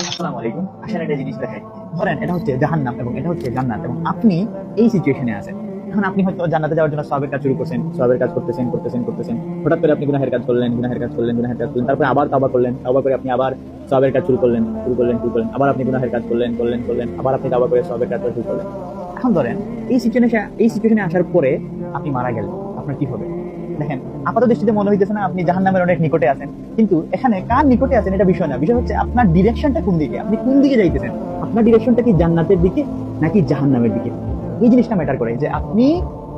আসসালামু আলাইকুম। আসলে একটা জিনিস দেখাই, ধরেন এটা হচ্ছে জাহান্নাম এবং এটা হচ্ছে জান্নাত, এবং আপনি এই সিচুয়েশনে আছেন। এখন আপনি হয়তো জান্নাতে যাওয়ার জন্য সওয়াবের কাজ শুরু করছেন, সওয়াবের কাজ করতেছেন করতেছেন করতেছেন, হঠাৎ করে আপনি গুনাহের কাজ করলেন, গুনাহের কাজ করলেন, গুনাহের কাজ করলেন, তারপরে আবার তওবা করলেন, তওবা করে আপনি আবার সওয়াবের কাজ শুরু করলেন, শুরু করলেন, শুরু করলেন, আবার আপনি গুনাহের কাজ করলেন, করলেন, করলেন, আবার আপনি তওবা করে সওয়াবের কাজ শুরু করলেন। এখন ধরেন এই সিচুয়েশনে আসার পরে আপনি মারা গেলেন, আপনার কি হবে? দেখেন, আপাত দৃষ্টিতে মনে হইতেছে না আপনি জাহান্নামের অনেক নিকটে আছেন, কিন্তু এখানে কার নিকটে আছেন এটা বিষয় না, বিষয় হচ্ছে আপনার ডিরেকশনটা কোন দিকে, আপনি কোন দিকে যাইতেছেন। আপনার ডিরেকশনটা কি জান্নাতের দিকে নাকি জাহান্নামের দিকে? এই জিনিসটা ম্যাটার করে যে আপনি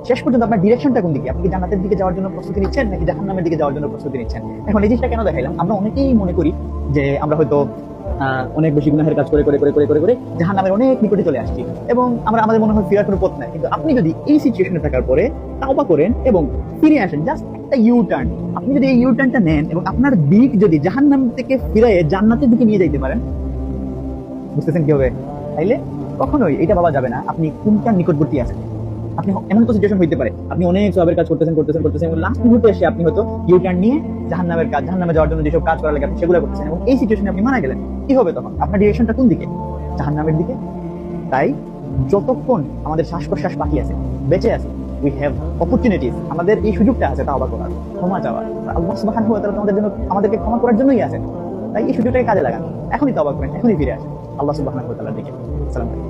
শেষ পর্যন্ত আপনার ডিরেকশনটা কোন দিকে, আপনি কি জান্নাতের দিকে যাওয়ার জন্য প্রস্তুতি নিচ্ছেন নাকি জাহান্নামের দিকে যাওয়ার জন্য প্রস্তুতি নিচ্ছেন। এখন এই জিনিসটা কেন দেখাইলাম, আমরা অনেকেই মনে করি যে আমরা হয়তো অনেক বেশি গুনাহের কাজ করে করে করে করে করে করে জাহান্নামের অনেক নিকটে চলে আসছি, এবং আমাদের মনে হয় ফেরার কোনো পথ নাই। কিন্তু আপনি যদি এই সিচুয়েশনে থাকার পরে তাওবা করেন এবং ফিরে আসেন, জাস্ট একটা ইউ টার্ন, আপনি যদি এই ইউ টার্নটা নেন এবং আপনার দিক যদি জাহান্নাম থেকে ফিরে জান্নাতের দিকে নিয়ে যাইতে পারেন, বুঝতেছেন কি হবে? তাইলে কখনোই এটা ভাবা যাবে না আপনি কোনটা নিকটবর্তী আছেন। আপনি এমন তো সিচুয়েশন হইতে পারে আপনি অনেক সবের কাজ করতেছেন করতেছেন করতেছেন এবং লাস্ট মুহূর্তে এসে আপনি হয়তো ইউ টার্ন নিয়ে জাহান্নামে যাওয়ার জন্য যেসব কাজ করা লাগে আপনি সেগুলো করতেছেন, এবং এই সিচুয়েশনে আপনি মারা গেলেন। কি হবে তখন? আপনার ডিরেকশনটা কোন দিকে? জাহান্নামের দিকে। তাই যতক্ষণ আমাদের শ্বাস প্রশ্বাস বাকি আছে, বেঁচে আছে, উই হ্যাভ অপরচুনিটিস, আমাদের এই সুযোগটা আছে তাওবা করার, ক্ষমা চাওয়ার। আল্লাহ সুবহানাহু ওয়া তাআলা আমাদের জন্য, আমাদেরকে ক্ষমা করার জন্যই আছে। তাই এই সুযোগটাকে কাজে লাগান, এখনই তওবা করেন, এখনই ফিরে আসেন আল্লাহ সুবহানাহু ওয়া তাআলার দিকে। আসসালামু আলাইকুম।